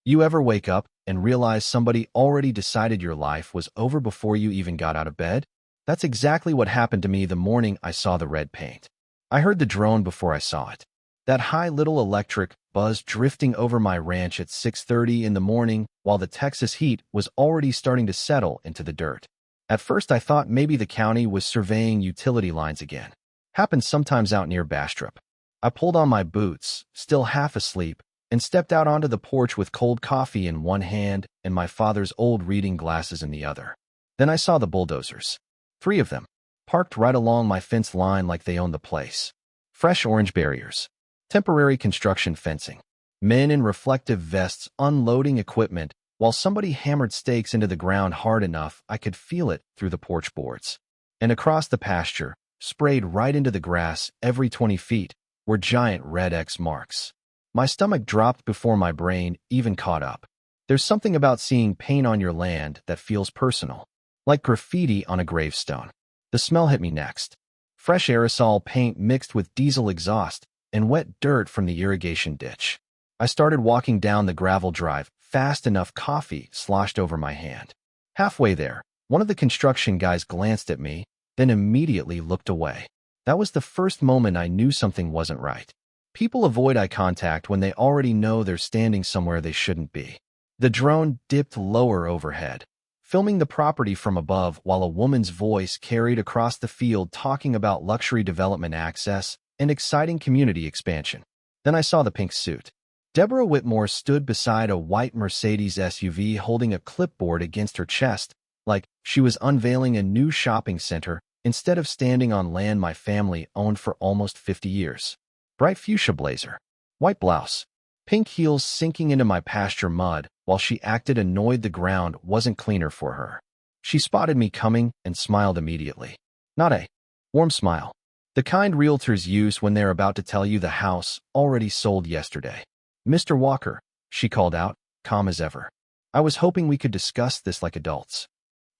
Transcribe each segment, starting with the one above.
You ever wake up and realize somebody already decided your life was over before you even got out of bed? That's exactly what happened to me the morning I saw the red paint. I heard the drone before I saw it. That high little electric buzz drifting over my ranch at 6:30 in the morning while the Texas heat was already starting to settle into the dirt. At first I thought maybe the county was surveying utility lines again. Happens sometimes out near Bastrop. I pulled on my boots, still half asleep, and stepped out onto the porch with cold coffee in one hand and my father's old reading glasses in the other. Then I saw the bulldozers. 3 of them, parked right along my fence line like they owned the place. Fresh orange barriers. Temporary construction fencing. Men in reflective vests unloading equipment while somebody hammered stakes into the ground hard enough I could feel it through the porch boards. And across the pasture, sprayed right into the grass every 20 feet, were giant red X marks. My stomach dropped before my brain even caught up. There's something about seeing paint on your land that feels personal, like graffiti on a gravestone. The smell hit me next. Fresh aerosol paint mixed with diesel exhaust and wet dirt from the irrigation ditch. I started walking down the gravel drive fast enough coffee sloshed over my hand. Halfway there, one of the construction guys glanced at me, then immediately looked away. That was the first moment I knew something wasn't right. People avoid eye contact when they already know they're standing somewhere they shouldn't be. The drone dipped lower overhead, filming the property from above while a woman's voice carried across the field talking about luxury development access and exciting community expansion. Then I saw the pink suit. Deborah Whitmore stood beside a white Mercedes SUV holding a clipboard against her chest, like she was unveiling a new shopping center instead of standing on land my family owned for almost 50 years. Bright fuchsia blazer, white blouse, pink heels sinking into my pasture mud while she acted annoyed the ground wasn't cleaner for her. She spotted me coming and smiled immediately. Not a warm smile, the kind realtors use when they're about to tell you the house already sold yesterday. Mr. Walker, she called out, calm as ever. I was hoping we could discuss this like adults.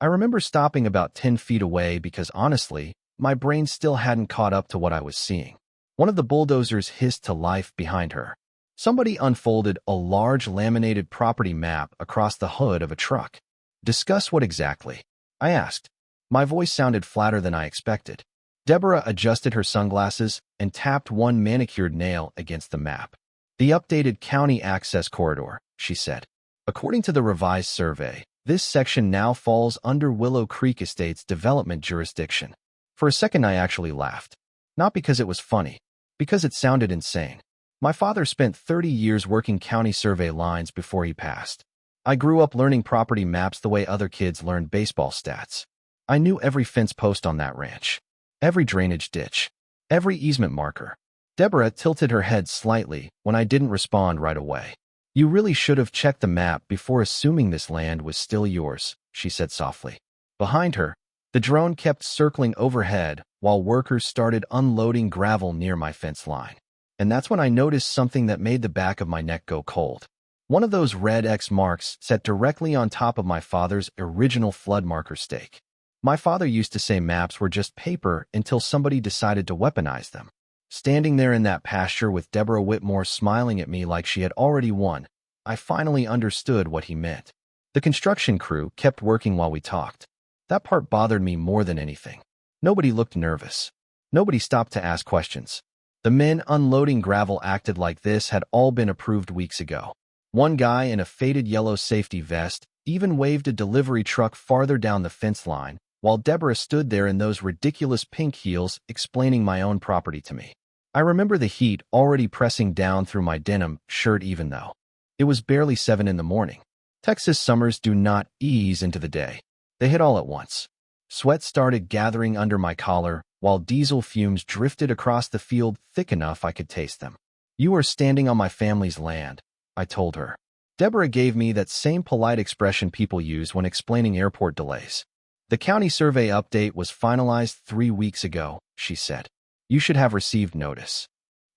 I remember stopping about 10 feet away because honestly, my brain still hadn't caught up to what I was seeing. One of the bulldozers hissed to life behind her. Somebody unfolded a large laminated property map across the hood of a truck. Discuss what exactly? I asked. My voice sounded flatter than I expected. Deborah adjusted her sunglasses and tapped one manicured nail against the map. The updated county access corridor, she said. According to the revised survey, this section now falls under Willow Creek Estates development jurisdiction. For a second I actually laughed. Not because it was funny, because it sounded insane. My father spent 30 years working county survey lines before he passed. I grew up learning property maps the way other kids learned baseball stats. I knew every fence post on that ranch, every drainage ditch, every easement marker. Deborah tilted her head slightly when I didn't respond right away. You really should have checked the map before assuming this land was still yours, she said softly. Behind her, the drone kept circling overhead while workers started unloading gravel near my fence line. And that's when I noticed something that made the back of my neck go cold. One of those red X marks set directly on top of my father's original flood marker stake. My father used to say maps were just paper until somebody decided to weaponize them. Standing there in that pasture with Deborah Whitmore smiling at me like she had already won, I finally understood what he meant. The construction crew kept working while we talked. That part bothered me more than anything. Nobody looked nervous. Nobody stopped to ask questions. The men unloading gravel acted like this had all been approved weeks ago. One guy in a faded yellow safety vest even waved a delivery truck farther down the fence line, while Deborah stood there in those ridiculous pink heels explaining my own property to me. I remember the heat already pressing down through my denim shirt even though it was barely 7 in the morning. Texas summers do not ease into the day. They hit all at once. Sweat started gathering under my collar, while diesel fumes drifted across the field thick enough I could taste them. You are standing on my family's land, I told her. Deborah gave me that same polite expression people use when explaining airport delays. The county survey update was finalized 3 weeks ago, she said. You should have received notice.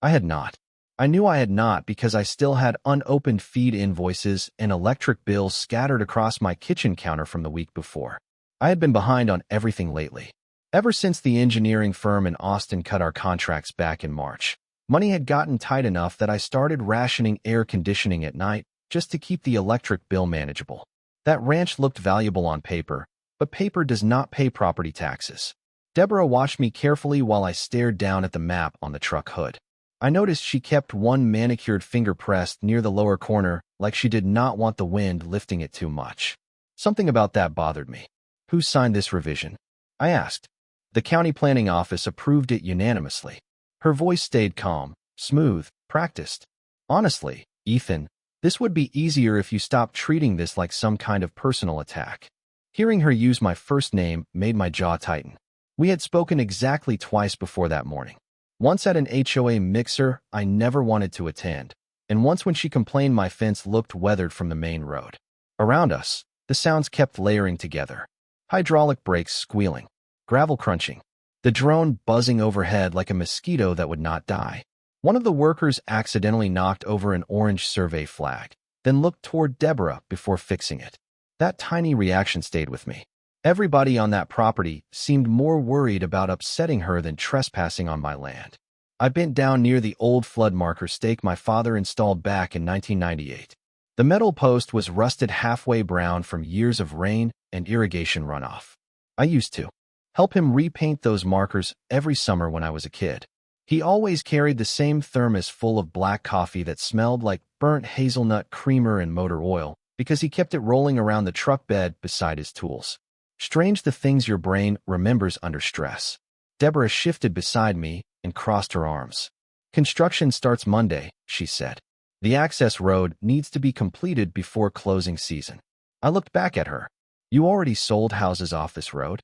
I had not. I knew I had not because I still had unopened feed invoices and electric bills scattered across my kitchen counter from the week before. I had been behind on everything lately. Ever since the engineering firm in Austin cut our contracts back in March, money had gotten tight enough that I started rationing air conditioning at night just to keep the electric bill manageable. That ranch looked valuable on paper, but paper does not pay property taxes. Deborah watched me carefully while I stared down at the map on the truck hood. I noticed she kept one manicured finger pressed near the lower corner, like she did not want the wind lifting it too much. Something about that bothered me. Who signed this revision? I asked. The county planning office approved it unanimously. Her voice stayed calm, smooth, practiced. Honestly, Ethan, this would be easier if you stopped treating this like some kind of personal attack. Hearing her use my first name made my jaw tighten. We had spoken exactly twice before that morning. Once at an HOA mixer I never wanted to attend, and once when she complained my fence looked weathered from the main road. Around us, the sounds kept layering together. Hydraulic brakes squealing, gravel crunching, the drone buzzing overhead like a mosquito that would not die. One of the workers accidentally knocked over an orange survey flag, then looked toward Deborah before fixing it. That tiny reaction stayed with me. Everybody on that property seemed more worried about upsetting her than trespassing on my land. I bent down near the old flood marker stake my father installed back in 1998. The metal post was rusted halfway brown from years of rain and irrigation runoff. I used to help him repaint those markers every summer when I was a kid. He always carried the same thermos full of black coffee that smelled like burnt hazelnut creamer and motor oil because he kept it rolling around the truck bed beside his tools. Strange the things your brain remembers under stress. Deborah shifted beside me and crossed her arms. Construction starts Monday, she said. The access road needs to be completed before closing season. I looked back at her. You already sold houses off this road?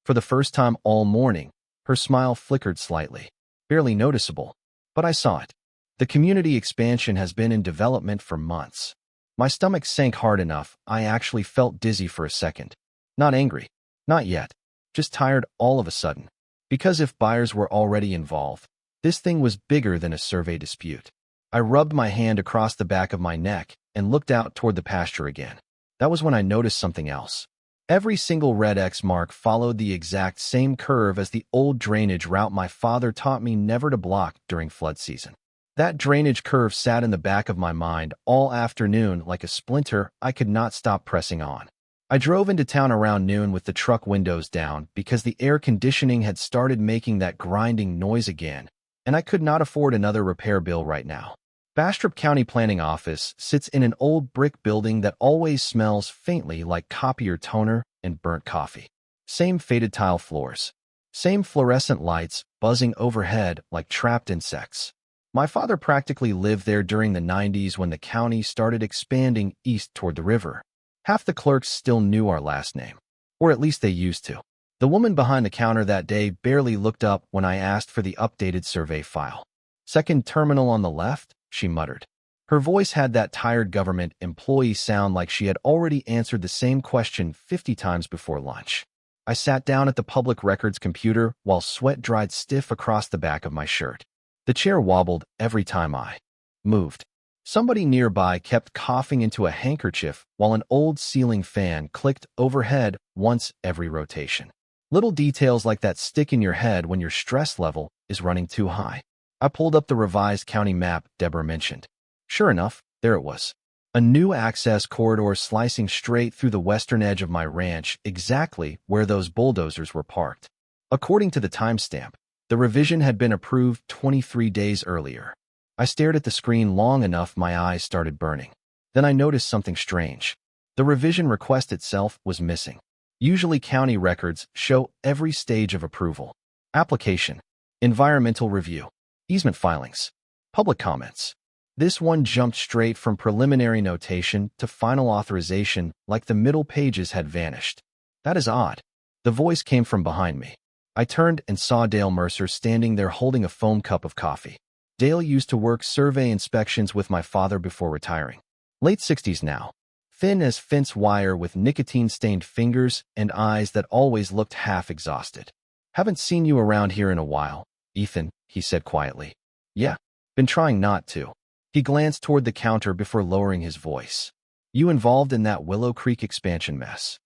For the first time all morning, her smile flickered slightly. Barely noticeable, but I saw it. The community expansion has been in development for months. My stomach sank hard enough, I actually felt dizzy for a second. Not angry. Not yet. Just tired all of a sudden. Because if buyers were already involved, this thing was bigger than a survey dispute. I rubbed my hand across the back of my neck and looked out toward the pasture again. That was when I noticed something else. Every single red X mark followed the exact same curve as the old drainage route my father taught me never to block during flood season. That drainage curve sat in the back of my mind all afternoon like a splinter I could not stop pressing on. I drove into town around noon with the truck windows down because the air conditioning had started making that grinding noise again, and I could not afford another repair bill right now. Bastrop County Planning Office sits in an old brick building that always smells faintly like copier toner and burnt coffee. Same faded tile floors. Same fluorescent lights buzzing overhead like trapped insects. My father practically lived there during the 90s when the county started expanding east toward the river. Half the clerks still knew our last name, or at least they used to. The woman behind the counter that day barely looked up when I asked for the updated survey file. Second terminal on the left, she muttered. Her voice had that tired government employee sound like she had already answered the same question 50 times before lunch. I sat down at the public records computer while sweat dried stiff across the back of my shirt. The chair wobbled every time I moved. Somebody nearby kept coughing into a handkerchief while an old ceiling fan clicked overhead once every rotation. Little details like that stick in your head when your stress level is running too high. I pulled up the revised county map Deborah mentioned. Sure enough, there it was. A new access corridor slicing straight through the western edge of my ranch, exactly where those bulldozers were parked. According to the timestamp, the revision had been approved 23 days earlier. I stared at the screen long enough my eyes started burning. Then I noticed something strange. The revision request itself was missing. Usually county records show every stage of approval. Application, environmental review, easement filings, public comments. This one jumped straight from preliminary notation to final authorization like the middle pages had vanished. That is odd. The voice came from behind me. I turned and saw Dale Mercer standing there holding a foam cup of coffee. Dale used to work survey inspections with my father before retiring. Late 60s now. Thin as fence wire with nicotine-stained fingers and eyes that always looked half exhausted. Haven't seen you around here in a while, Ethan, he said quietly. Yeah, been trying not to. He glanced toward the counter before lowering his voice. You involved in that Willow Creek expansion mess?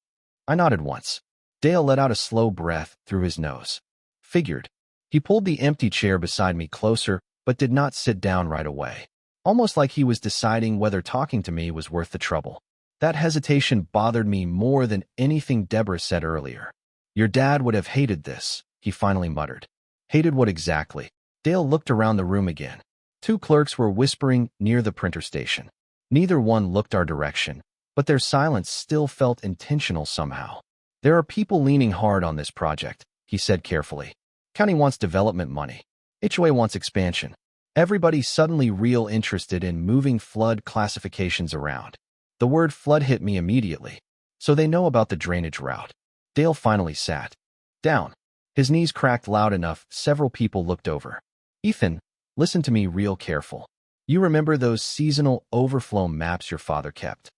I nodded once. Dale let out a slow breath through his nose. Figured. He pulled the empty chair beside me closer, but did not sit down right away. almost like he was deciding whether talking to me was worth the trouble. That hesitation bothered me more than anything Deborah said earlier. "Your dad would have hated this," he finally muttered. Hated what exactly? Dale looked around the room again. Two clerks were whispering near the printer station. Neither one looked our direction, but their silence still felt intentional somehow. "There are people leaning hard on this project," he said carefully. "County wants development money. HOA wants expansion. Everybody's suddenly real interested in moving flood classifications around." The word flood hit me immediately. So they know about the drainage route. Dale finally sat down. His knees cracked loud enough several people looked over. "Ethan, listen to me real careful. You remember those seasonal overflow maps your father kept?"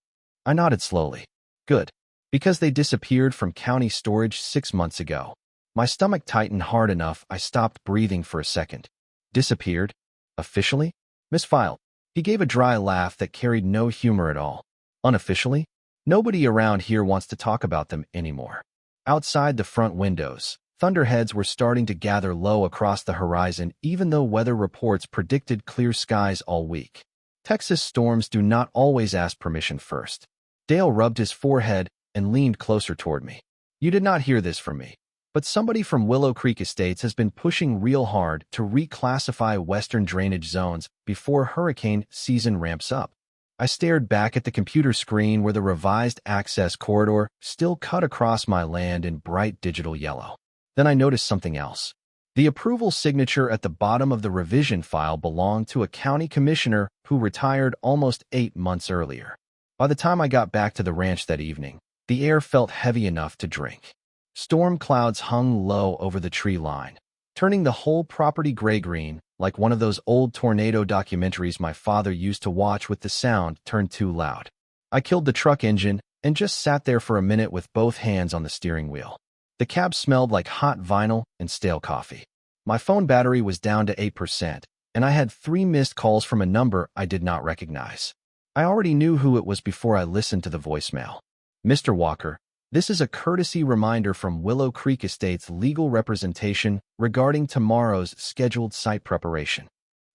I nodded slowly. "Good. Because they disappeared from county storage 6 months ago." My stomach tightened hard enough I stopped breathing for a second. "Disappeared? Officially?" "Misfiled." He gave a dry laugh that carried no humor at all. "Unofficially? Nobody around here wants to talk about them anymore." Outside the front windows, thunderheads were starting to gather low across the horizon even though weather reports predicted clear skies all week. Texas storms do not always ask permission first. Dale rubbed his forehead and leaned closer toward me. "You did not hear this from me, but somebody from Willow Creek Estates has been pushing real hard to reclassify western drainage zones before hurricane season ramps up." I stared back at the computer screen where the revised access corridor still cut across my land in bright digital yellow. Then I noticed something else. The approval signature at the bottom of the revision file belonged to a county commissioner who retired almost 8 months earlier. By the time I got back to the ranch that evening, the air felt heavy enough to drink. Storm clouds hung low over the tree line, turning the whole property gray-green, like one of those old tornado documentaries my father used to watch with the sound turned too loud. I killed the truck engine and just sat there for a minute with both hands on the steering wheel. The cab smelled like hot vinyl and stale coffee. My phone battery was down to 8%, and I had 3 missed calls from a number I did not recognize. I already knew who it was before I listened to the voicemail. "Mr. Walker, this is a courtesy reminder from Willow Creek Estates legal representation regarding tomorrow's scheduled site preparation."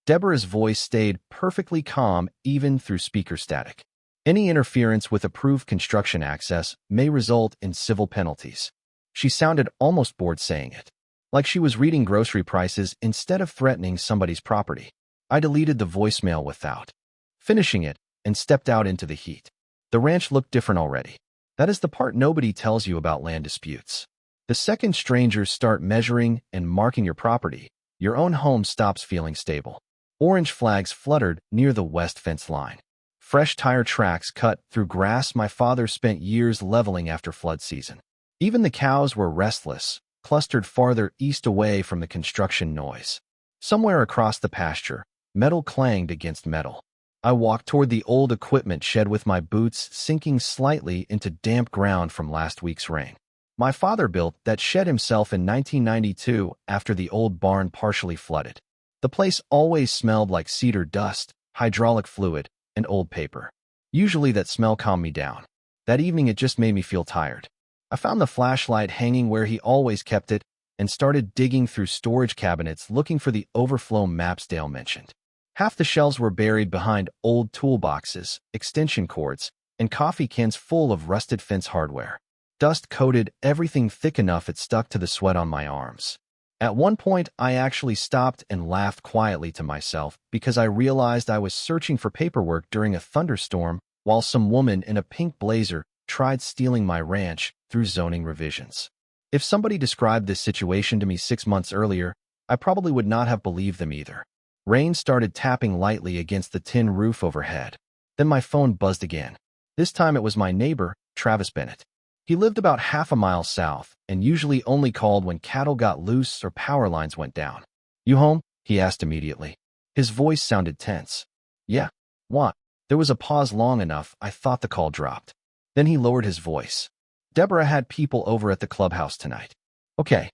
Deborah's voice stayed perfectly calm even through speaker static. "Any interference with approved construction access may result in civil penalties." She sounded almost bored saying it, like she was reading grocery prices instead of threatening somebody's property. I deleted the voicemail without finishing it and stepped out into the heat. The ranch looked different already. That is the part nobody tells you about land disputes. The second strangers start measuring and marking your property, your own home stops feeling stable. Orange flags fluttered near the west fence line. Fresh tire tracks cut through grass my father spent years leveling after flood season. Even the cows were restless, clustered farther east away from the construction noise. Somewhere across the pasture, metal clanged against metal. I walked toward the old equipment shed with my boots sinking slightly into damp ground from last week's rain. My father built that shed himself in 1992 after the old barn partially flooded. The place always smelled like cedar dust, hydraulic fluid, and old paper. Usually that smell calmed me down. That evening it just made me feel tired. I found the flashlight hanging where he always kept it and started digging through storage cabinets looking for the overflow maps Dale mentioned. Half the shelves were buried behind old toolboxes, extension cords, and coffee cans full of rusted fence hardware. Dust coated everything thick enough it stuck to the sweat on my arms. At one point, I actually stopped and laughed quietly to myself because I realized I was searching for paperwork during a thunderstorm while some woman in a pink blazer tried stealing my ranch through zoning revisions. If somebody described this situation to me 6 months earlier, I probably would not have believed them either. Rain started tapping lightly against the tin roof overhead. Then my phone buzzed again. This time it was my neighbor, Travis Bennett. He lived about half a mile south and usually only called when cattle got loose or power lines went down. "You home?" he asked immediately. His voice sounded tense. "Yeah. What?" There was a pause long enough I thought the call dropped. Then he lowered his voice. "Deborah had people over at the clubhouse tonight." "Okay."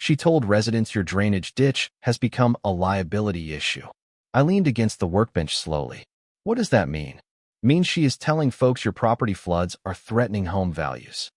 She told residents your drainage ditch has become a liability issue. I leaned against the workbench slowly. "What does that mean?" "Means she is telling folks your property floods are threatening home values."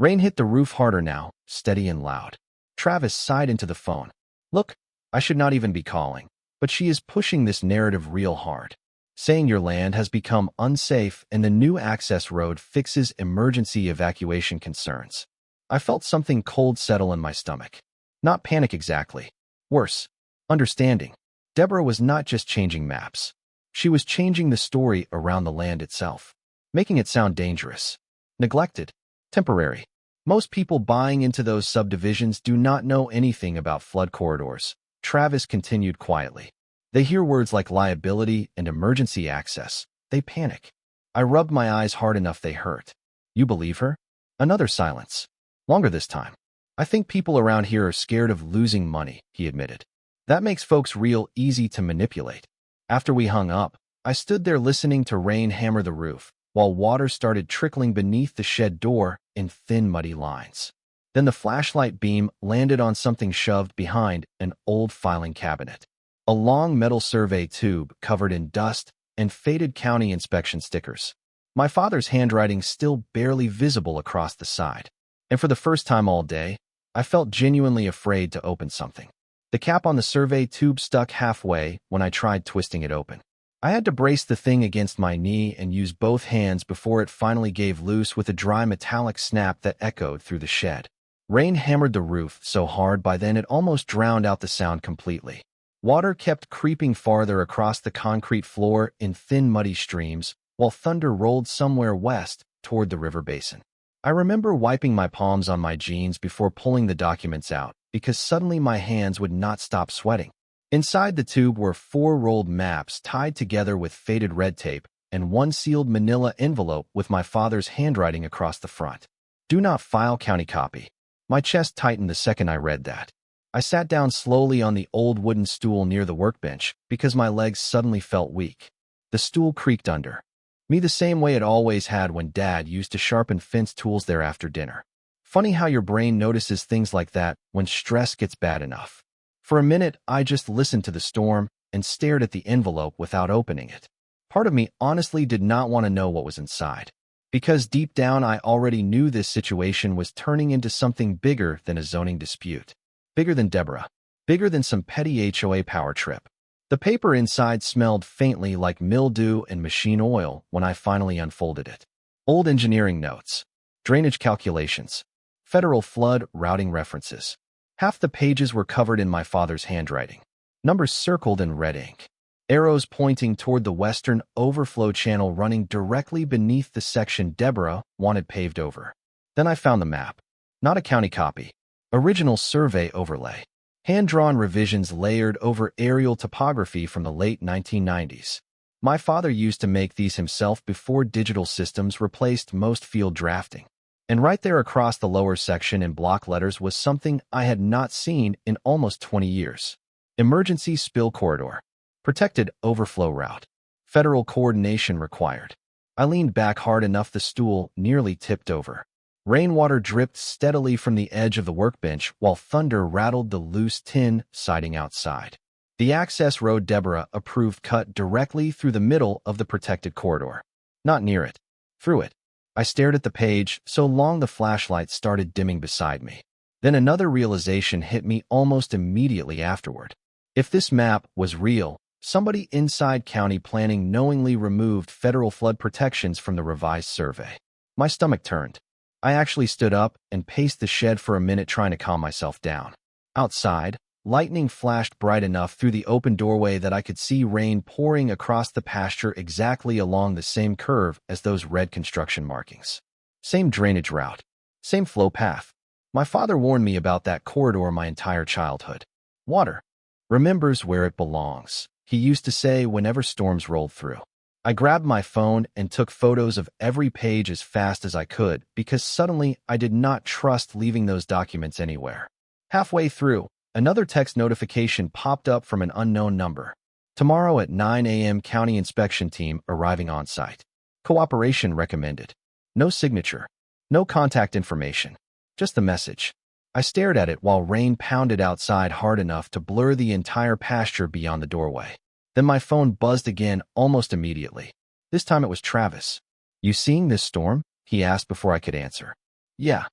Rain hit the roof harder now, steady and loud. Travis sighed into the phone. "Look, I should not even be calling, but she is pushing this narrative real hard. saying your land has become unsafe and the new access road fixes emergency evacuation concerns. I felt something cold settle in my stomach. Not panic exactly. Worse, understanding. Deborah was not just changing maps. She was changing the story around the land itself, making it sound dangerous, neglected, temporary. Most people buying into those subdivisions do not know anything about flood corridors, Travis continued quietly. They hear words like liability and emergency access. They panic. I rubbed my eyes hard enough they hurt. You believe her? Another silence. Longer this time. I think people around here are scared of losing money, he admitted. That makes folks real easy to manipulate. After we hung up, I stood there listening to rain hammer the roof, while water started trickling beneath the shed door in thin, muddy lines. Then the flashlight beam landed on something shoved behind an old filing cabinet. A long metal survey tube covered in dust and faded county inspection stickers. My father's handwriting still barely visible across the side. And for the first time all day, I felt genuinely afraid to open something. The cap on the survey tube stuck halfway when I tried twisting it open. I had to brace the thing against my knee and use both hands before it finally gave loose with a dry metallic snap that echoed through the shed. Rain hammered the roof so hard by then it almost drowned out the sound completely. Water kept creeping farther across the concrete floor in thin, muddy streams, while thunder rolled somewhere west toward the river basin. I remember wiping my palms on my jeans before pulling the documents out, because suddenly my hands would not stop sweating. Inside the tube were 4 rolled maps tied together with faded red tape and 1 sealed manila envelope with my father's handwriting across the front. Do not file county copy. My chest tightened the second I read that. I sat down slowly on the old wooden stool near the workbench because my legs suddenly felt weak. The stool creaked under me the same way it always had when Dad used to sharpen fence tools there after dinner. Funny how your brain notices things like that when stress gets bad enough. For a minute, I just listened to the storm and stared at the envelope without opening it. Part of me honestly did not want to know what was inside, because deep down I already knew this situation was turning into something bigger than a zoning dispute. Bigger than Deborah. Bigger than some petty HOA power trip. The paper inside smelled faintly like mildew and machine oil when I finally unfolded it. Old engineering notes. Drainage calculations. Federal flood routing references. Half the pages were covered in my father's handwriting. Numbers circled in red ink. Arrows pointing toward the western overflow channel running directly beneath the section Deborah wanted paved over. Then I found the map. Not a county copy. Original survey overlay. Hand-drawn revisions layered over aerial topography from the late 1990s. My father used to make these himself before digital systems replaced most field drafting. And right there across the lower section in block letters was something I had not seen in almost 20 years. Emergency spill corridor. Protected overflow route. Federal coordination required. I leaned back hard enough the stool nearly tipped over. Rainwater dripped steadily from the edge of the workbench while thunder rattled the loose tin siding outside. The access road Deborah approved cut directly through the middle of the protected corridor. Not near it. Through it. I stared at the page so long the flashlight started dimming beside me. Then another realization hit me almost immediately afterward. If this map was real, somebody inside county planning knowingly removed federal flood protections from the revised survey. My stomach turned. I actually stood up and paced the shed for a minute trying to calm myself down. Outside, lightning flashed bright enough through the open doorway that I could see rain pouring across the pasture exactly along the same curve as those red construction markings. Same drainage route. Same flow path. My father warned me about that corridor my entire childhood. Water remembers where it belongs, he used to say whenever storms rolled through. I grabbed my phone and took photos of every page as fast as I could because suddenly I did not trust leaving those documents anywhere. Halfway through, another text notification popped up from an unknown number. Tomorrow at 9 a.m. county inspection team arriving on site. Cooperation recommended. No signature. No contact information. Just the message. I stared at it while rain pounded outside hard enough to blur the entire pasture beyond the doorway. Then my phone buzzed again almost immediately. This time it was Travis. "You seeing this storm?" he asked before I could answer. "Yeah."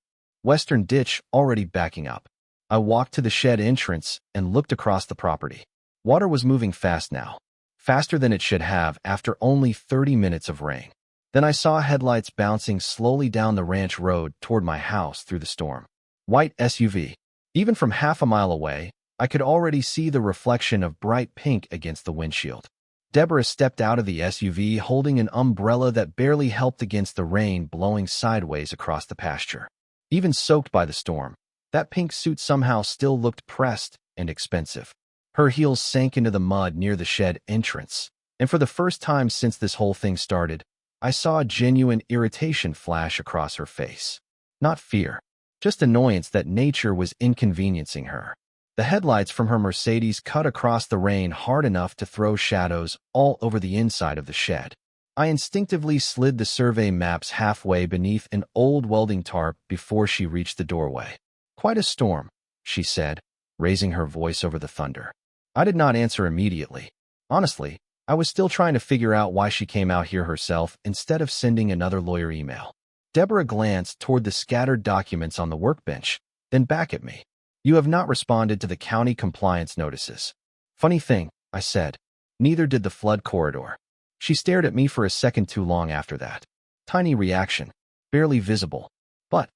Western ditch already backing up. I walked to the shed entrance and looked across the property. Water was moving fast now. faster than it should have after only 30 minutes of rain. Then I saw headlights bouncing slowly down the ranch road toward my house through the storm. White SUV. Even from half a mile away, I could already see the reflection of bright pink against the windshield. Deborah stepped out of the SUV holding an umbrella that barely helped against the rain blowing sideways across the pasture. Even soaked by the storm, that pink suit somehow still looked pressed and expensive. Her heels sank into the mud near the shed entrance, and for the first time since this whole thing started, I saw a genuine irritation flash across her face. Not fear, just annoyance that nature was inconveniencing her. The headlights from her Mercedes cut across the rain hard enough to throw shadows all over the inside of the shed. I instinctively slid the survey maps halfway beneath an old welding tarp before she reached the doorway. "Quite a storm," she said, raising her voice over the thunder. I did not answer immediately. Honestly, I was still trying to figure out why she came out here herself instead of sending another lawyer email. Deborah glanced toward the scattered documents on the workbench, then back at me. "You have not responded to the county compliance notices." "Funny thing," I said. "Neither did the flood corridor." She stared at me for a second too long after that. Tiny reaction, barely visible. But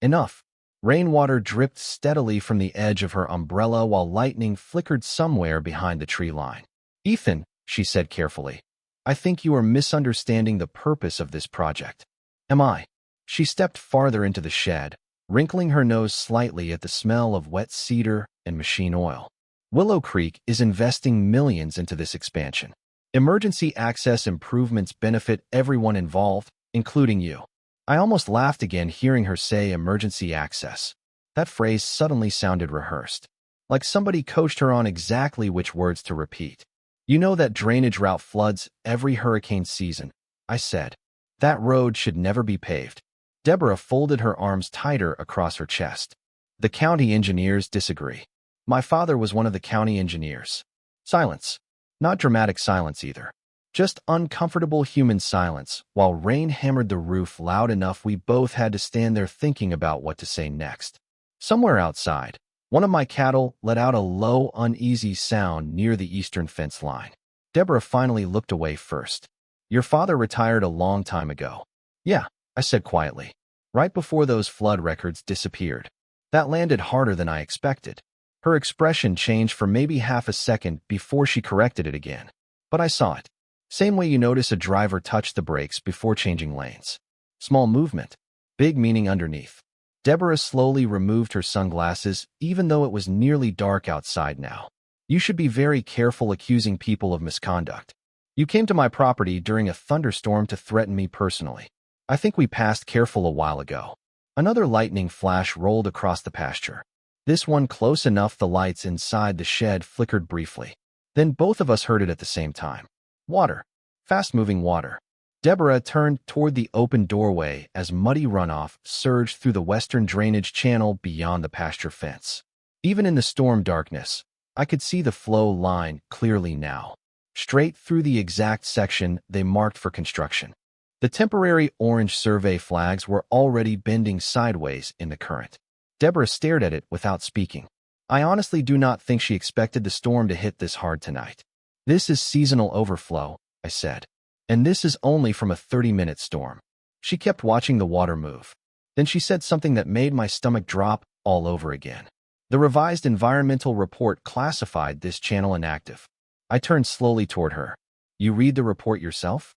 enough. Rainwater dripped steadily from the edge of her umbrella while lightning flickered somewhere behind the tree line. "Ethan," she said carefully, "I think you are misunderstanding the purpose of this project." "Am I?" She stepped farther into the shed, wrinkling her nose slightly at the smell of wet cedar and machine oil. "Willow Creek is investing millions into this expansion. Emergency access improvements benefit everyone involved, including you." I almost laughed again hearing her say emergency access. That phrase suddenly sounded rehearsed, like somebody coached her on exactly which words to repeat. "You know that drainage route floods every hurricane season," I said. "That road should never be paved." Deborah folded her arms tighter across her chest. "The county engineers disagree. My father was one of the county engineers." Silence. Not dramatic silence either. Just uncomfortable human silence while rain hammered the roof loud enough we both had to stand there thinking about what to say next. Somewhere outside, one of my cattle let out a low, uneasy sound near the eastern fence line. Deborah finally looked away first. "Your father retired a long time ago." "Yeah," I said quietly. "Right before those flood records disappeared." That landed harder than I expected. Her expression changed for maybe half a second before she corrected it again. But I saw it. Same way you notice a driver touch the brakes before changing lanes. Small movement, big meaning underneath. Deborah slowly removed her sunglasses, even though it was nearly dark outside now. "You should be very careful accusing people of misconduct. You came to my property during a thunderstorm to threaten me personally. I think we passed careful a while ago." Another lightning flash rolled across the pasture. This one close enough the lights inside the shed flickered briefly. Then both of us heard it at the same time. Water. Fast-moving water. Deborah turned toward the open doorway as muddy runoff surged through the western drainage channel beyond the pasture fence. Even in the storm darkness, I could see the flow line clearly now, straight through the exact section they marked for construction. The temporary orange survey flags were already bending sideways in the current. Deborah stared at it without speaking. I honestly do not think she expected the storm to hit this hard tonight. "This is seasonal overflow," I said. "And this is only from a 30-minute storm." She kept watching the water move. Then she said something that made my stomach drop all over again. "The revised environmental report classified this channel inactive." I turned slowly toward her. "You read the report yourself?"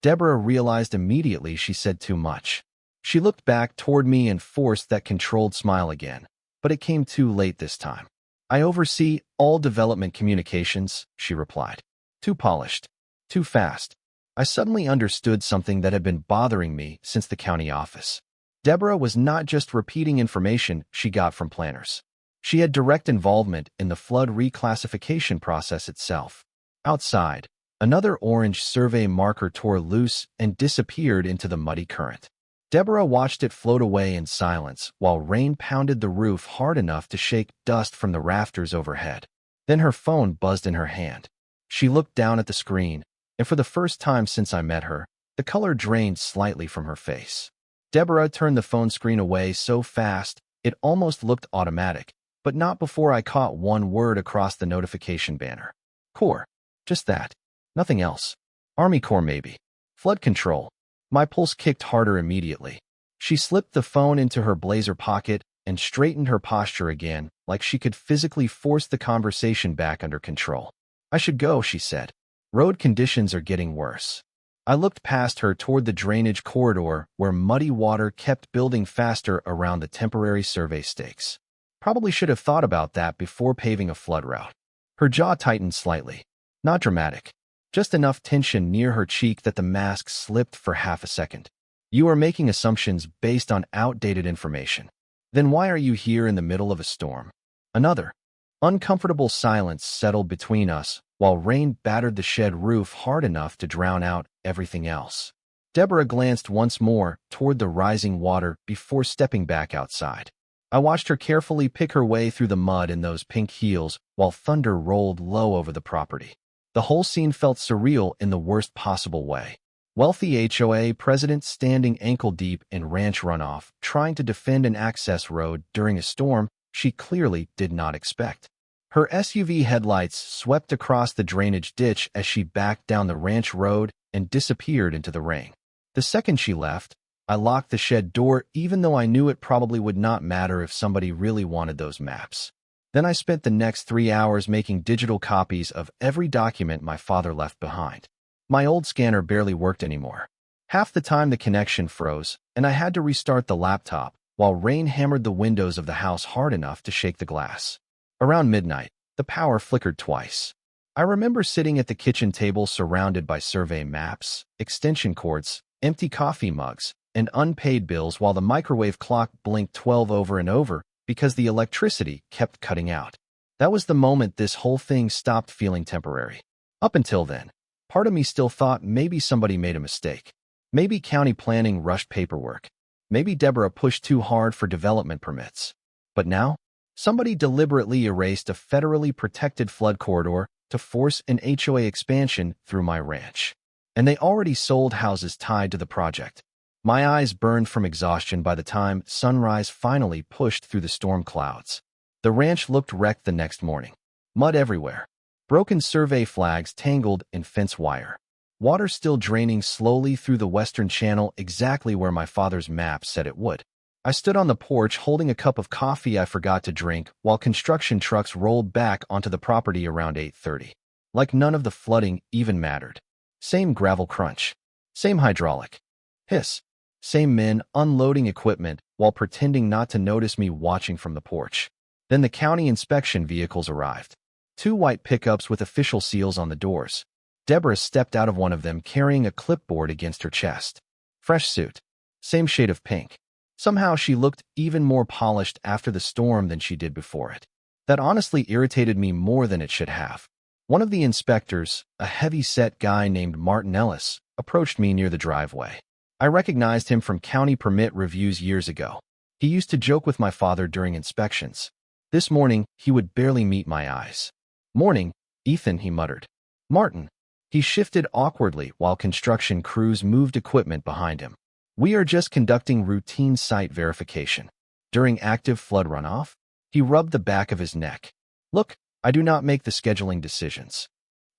Deborah realized immediately she said too much. She looked back toward me and forced that controlled smile again, but it came too late this time. "I oversee all development communications," she replied. Too polished. Too fast. I suddenly understood something that had been bothering me since the county office. Deborah was not just repeating information she got from planners. She had direct involvement in the flood reclassification process itself. Outside, another orange survey marker tore loose and disappeared into the muddy current. Deborah watched it float away in silence while rain pounded the roof hard enough to shake dust from the rafters overhead. Then her phone buzzed in her hand. She looked down at the screen, and for the first time since I met her, the color drained slightly from her face. Deborah turned the phone screen away so fast it almost looked automatic, but not before I caught one word across the notification banner. "Core." Just that. Nothing else. Army Corps maybe. Flood control. My pulse kicked harder immediately. She slipped the phone into her blazer pocket and straightened her posture again, like she could physically force the conversation back under control. I should go, she said. Road conditions are getting worse. I looked past her toward the drainage corridor where muddy water kept building faster around the temporary survey stakes. Probably should have thought about that before paving a flood route. Her jaw tightened slightly. Not dramatic. Just enough tension near her cheek that the mask slipped for half a second. You are making assumptions based on outdated information. Then why are you here in the middle of a storm? Another uncomfortable silence settled between us while rain battered the shed roof hard enough to drown out everything else. Deborah glanced once more toward the rising water before stepping back outside. I watched her carefully pick her way through the mud in those pink heels while thunder rolled low over the property. The whole scene felt surreal in the worst possible way. Wealthy HOA president standing ankle-deep in ranch runoff, trying to defend an access road during a storm she clearly did not expect. Her SUV headlights swept across the drainage ditch as she backed down the ranch road and disappeared into the rain. The second she left, I locked the shed door even though I knew it probably would not matter if somebody really wanted those maps. Then I spent the next 3 hours making digital copies of every document my father left behind. My old scanner barely worked anymore. Half the time the connection froze, and I had to restart the laptop while rain hammered the windows of the house hard enough to shake the glass. Around midnight, the power flickered twice. I remember sitting at the kitchen table surrounded by survey maps, extension cords, empty coffee mugs, and unpaid bills while the microwave clock blinked 12 over and over because the electricity kept cutting out. That was the moment this whole thing stopped feeling temporary. Up until then, part of me still thought maybe somebody made a mistake. Maybe county planning rushed paperwork. Maybe Deborah pushed too hard for development permits. But now, somebody deliberately erased a federally protected flood corridor to force an HOA expansion through my ranch. And they already sold houses tied to the project. My eyes burned from exhaustion by the time sunrise finally pushed through the storm clouds. The ranch looked wrecked the next morning. Mud everywhere. Broken survey flags tangled in fence wire. Water still draining slowly through the western channel exactly where my father's map said it would. I stood on the porch holding a cup of coffee I forgot to drink while construction trucks rolled back onto the property around 8:30. Like none of the flooding even mattered. Same gravel crunch. Same hydraulic hiss. Same men unloading equipment while pretending not to notice me watching from the porch. Then the county inspection vehicles arrived. 2 white pickups with official seals on the doors. Deborah stepped out of one of them carrying a clipboard against her chest. Fresh suit. Same shade of pink. Somehow she looked even more polished after the storm than she did before it. That honestly irritated me more than it should have. One of the inspectors, a heavy-set guy named Martin Ellis, approached me near the driveway. I recognized him from county permit reviews years ago. He used to joke with my father during inspections. This morning, he would barely meet my eyes. "Morning, Ethan," he muttered. "Martin." He shifted awkwardly while construction crews moved equipment behind him. "We are just conducting routine site verification. During active flood runoff?" He rubbed the back of his neck. "Look, I do not make the scheduling decisions."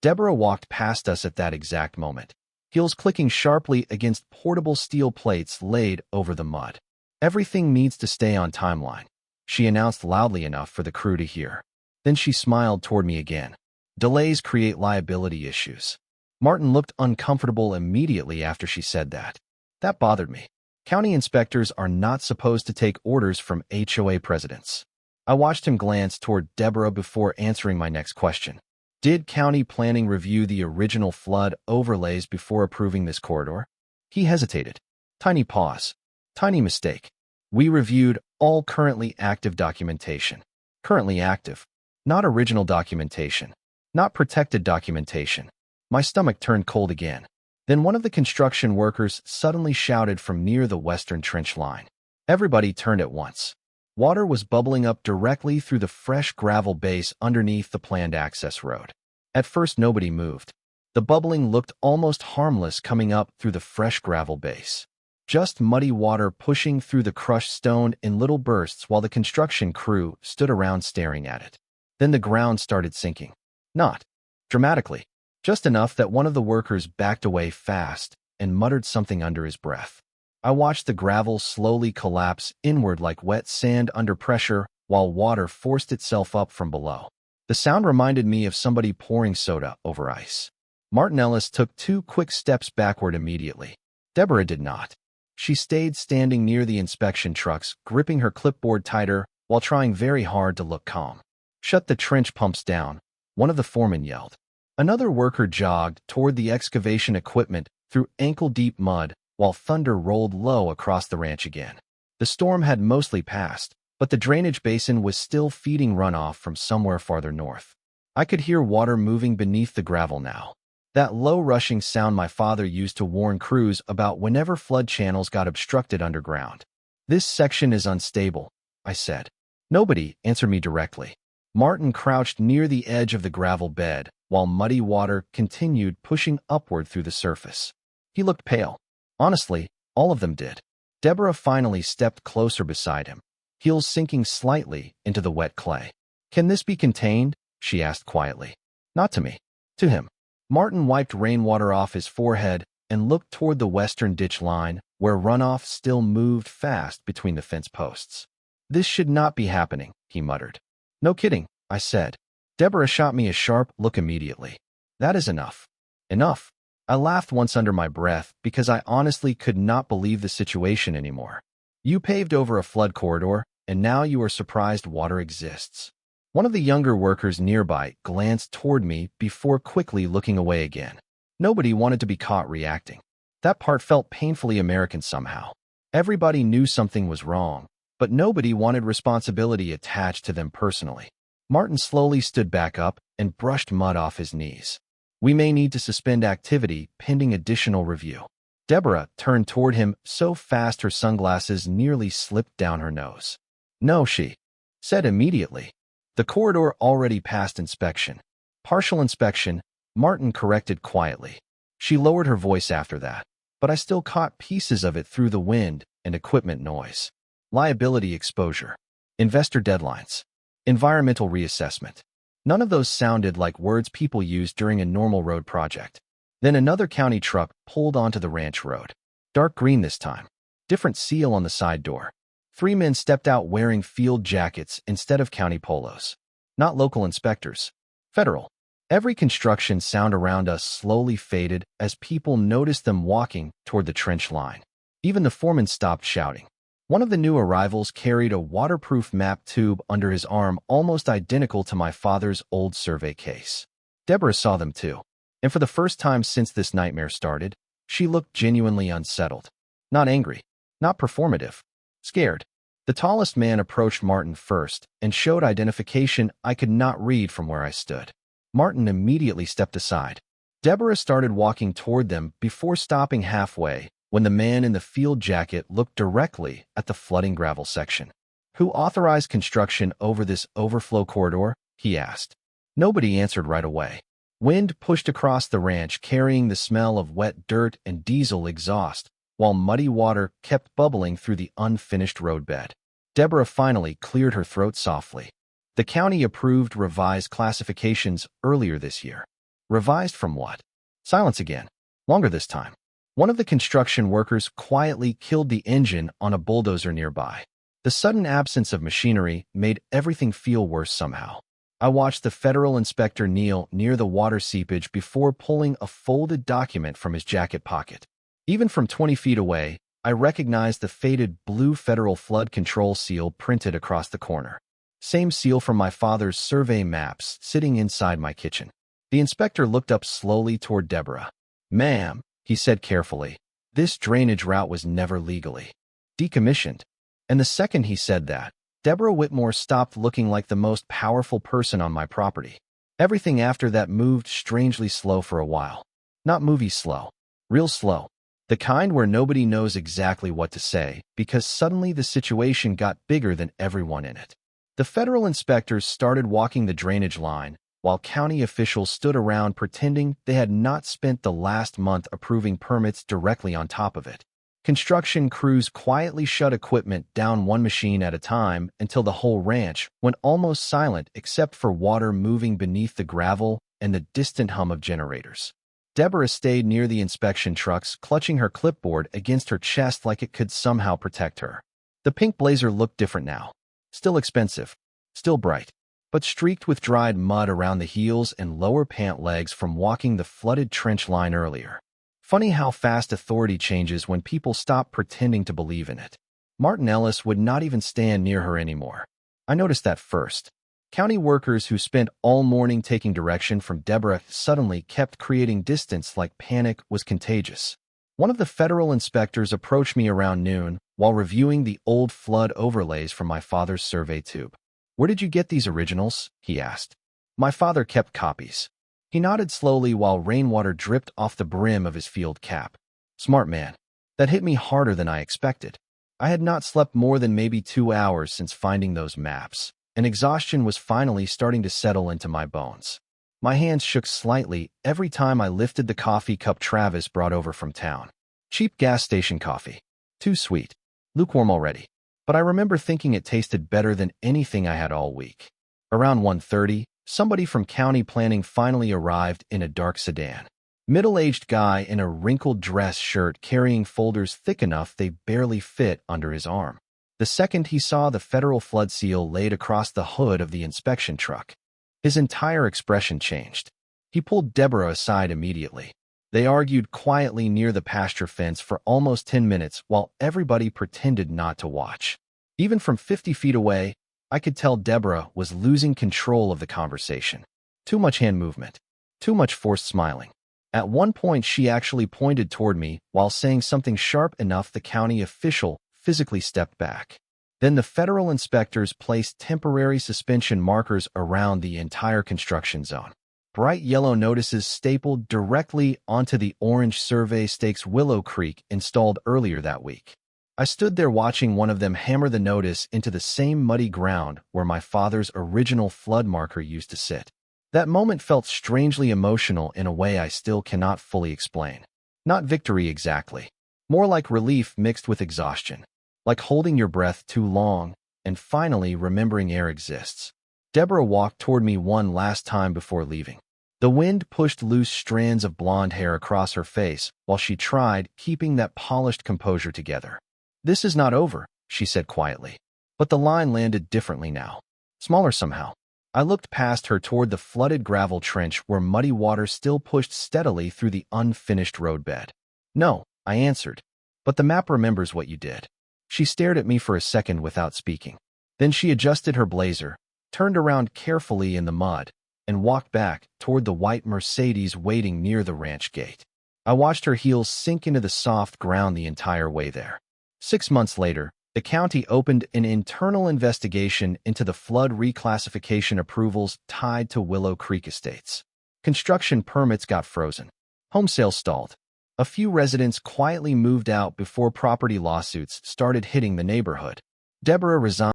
Deborah walked past us at that exact moment, heels clicking sharply against portable steel plates laid over the mud. "Everything needs to stay on timeline," she announced loudly enough for the crew to hear. Then she smiled toward me again. "Delays create liability issues." Martin looked uncomfortable immediately after she said that. That bothered me. County inspectors are not supposed to take orders from HOA presidents. I watched him glance toward Deborah before answering my next question. Did county planning review the original flood overlays before approving this corridor? He hesitated. Tiny pause. Tiny mistake. We reviewed all currently active documentation. Currently active. Not original documentation. Not protected documentation. My stomach turned cold again. Then one of the construction workers suddenly shouted from near the western trench line. Everybody turned at once. Water was bubbling up directly through the fresh gravel base underneath the planned access road. At first, nobody moved. The bubbling looked almost harmless coming up through the fresh gravel base. Just muddy water pushing through the crushed stone in little bursts while the construction crew stood around staring at it. Then the ground started sinking. Not dramatically, just enough that one of the workers backed away fast and muttered something under his breath. I watched the gravel slowly collapse inward like wet sand under pressure while water forced itself up from below. The sound reminded me of somebody pouring soda over ice. Martin Ellis took 2 quick steps backward immediately. Deborah did not. She stayed standing near the inspection trucks, gripping her clipboard tighter while trying very hard to look calm. "Shut the trench pumps down," one of the foremen yelled. Another worker jogged toward the excavation equipment through ankle-deep mud while thunder rolled low across the ranch again. The storm had mostly passed, but the drainage basin was still feeding runoff from somewhere farther north. I could hear water moving beneath the gravel now. That low rushing sound my father used to warn crews about whenever flood channels got obstructed underground. "This section is unstable," I said. Nobody answered me directly. Martin crouched near the edge of the gravel bed while muddy water continued pushing upward through the surface. He looked pale. Honestly, all of them did. Deborah finally stepped closer beside him, heels sinking slightly into the wet clay. "Can this be contained?" she asked quietly. "Not to me. To him." Martin wiped rainwater off his forehead and looked toward the western ditch line, where runoff still moved fast between the fence posts. "This should not be happening," he muttered. "No kidding," I said. Deborah shot me a sharp look immediately. "That is enough." Enough. I laughed once under my breath because I honestly could not believe the situation anymore. You paved over a flood corridor, and now you are surprised water exists. One of the younger workers nearby glanced toward me before quickly looking away again. Nobody wanted to be caught reacting. That part felt painfully American somehow. Everybody knew something was wrong, but nobody wanted responsibility attached to them personally. Martin slowly stood back up and brushed mud off his knees. "We may need to suspend activity pending additional review." Deborah turned toward him so fast her sunglasses nearly slipped down her nose. "No," she said immediately. "The corridor already passed inspection." "Partial inspection," Martin corrected quietly. She lowered her voice after that, but I still caught pieces of it through the wind and equipment noise. "Liability exposure. Investor deadlines. Environmental reassessment." None of those sounded like words people use during a normal road project. Then another county truck pulled onto the ranch road. Dark green this time. Different seal on the side door. 3 men stepped out wearing field jackets instead of county polos. Not local inspectors. Federal. Every construction sound around us slowly faded as people noticed them walking toward the trench line. Even the foreman stopped shouting. One of the new arrivals carried a waterproof map tube under his arm almost identical to my father's old survey case. Deborah saw them too, and for the first time since this nightmare started, she looked genuinely unsettled. Not angry, not performative, scared. The tallest man approached Martin first and showed identification I could not read from where I stood. Martin immediately stepped aside. Deborah started walking toward them before stopping halfway when the man in the field jacket looked directly at the flooding gravel section. "Who authorized construction over this overflow corridor?" he asked. Nobody answered right away. Wind pushed across the ranch carrying the smell of wet dirt and diesel exhaust, while muddy water kept bubbling through the unfinished roadbed. Deborah finally cleared her throat softly. "The county approved revised classifications earlier this year." Revised from what? Silence again. Longer this time. One of the construction workers quietly killed the engine on a bulldozer nearby. The sudden absence of machinery made everything feel worse somehow. I watched the federal inspector kneel near the water seepage before pulling a folded document from his jacket pocket. Even from 20 feet away, I recognized the faded blue federal flood control seal printed across the corner. Same seal from my father's survey maps sitting inside my kitchen. The inspector looked up slowly toward Deborah. "Ma'am," he said carefully, "this drainage route was never legally decommissioned." And the second he said that, Deborah Whitmore stopped looking like the most powerful person on my property. Everything after that moved strangely slow for a while. Not movie slow. Real slow. The kind where nobody knows exactly what to say because suddenly the situation got bigger than everyone in it. The federal inspectors started walking the drainage line, while county officials stood around pretending they had not spent the last month approving permits directly on top of it. Construction crews quietly shut equipment down one machine at a time until the whole ranch went almost silent except for water moving beneath the gravel and the distant hum of generators. Deborah stayed near the inspection trucks, clutching her clipboard against her chest like it could somehow protect her. The pink blazer looked different now. Still expensive, still bright, but streaked with dried mud around the heels and lower pant legs from walking the flooded trench line earlier. Funny how fast authority changes when people stop pretending to believe in it. Martin Ellis would not even stand near her anymore. I noticed that first. County workers who spent all morning taking direction from Deborah suddenly kept creating distance like panic was contagious. One of the federal inspectors approached me around noon while reviewing the old flood overlays from my father's survey tube. "Where did you get these originals?" he asked. My father kept copies. He nodded slowly while rainwater dripped off the brim of his field cap. Smart man. That hit me harder than I expected. I had not slept more than maybe 2 hours since finding those maps, and exhaustion was finally starting to settle into my bones. My hands shook slightly every time I lifted the coffee cup Travis brought over from town. Cheap gas station coffee. Too sweet. Lukewarm already. But I remember thinking it tasted better than anything I had all week. Around 1:30, somebody from county planning finally arrived in a dark sedan. Middle-aged guy in a wrinkled dress shirt carrying folders thick enough they barely fit under his arm. The second he saw the federal flood seal laid across the hood of the inspection truck, his entire expression changed. He pulled Deborah aside immediately. They argued quietly near the pasture fence for almost 10 minutes while everybody pretended not to watch. Even from 50 feet away, I could tell Deborah was losing control of the conversation. Too much hand movement. Too much forced smiling. At one point, she actually pointed toward me while saying something sharp enough the county official physically stepped back. Then the federal inspectors placed temporary suspension markers around the entire construction zone. Bright yellow notices stapled directly onto the orange survey stakes Willow Creek installed earlier that week. I stood there watching one of them hammer the notice into the same muddy ground where my father's original flood marker used to sit. That moment felt strangely emotional in a way I still cannot fully explain. Not victory exactly. More like relief mixed with exhaustion. Like holding your breath too long and finally remembering air exists. Deborah walked toward me one last time before leaving. The wind pushed loose strands of blonde hair across her face while she tried keeping that polished composure together. "This is not over," she said quietly. But the line landed differently now. Smaller somehow. I looked past her toward the flooded gravel trench where muddy water still pushed steadily through the unfinished roadbed. "No," I answered. "But the map remembers what you did." She stared at me for a second without speaking. Then she adjusted her blazer, turned around carefully in the mud, and walked back toward the white Mercedes waiting near the ranch gate. I watched her heels sink into the soft ground the entire way there. 6 months later, the county opened an internal investigation into the flood reclassification approvals tied to Willow Creek Estates. Construction permits got frozen. Home sales stalled. A few residents quietly moved out before property lawsuits started hitting the neighborhood. Deborah resigned.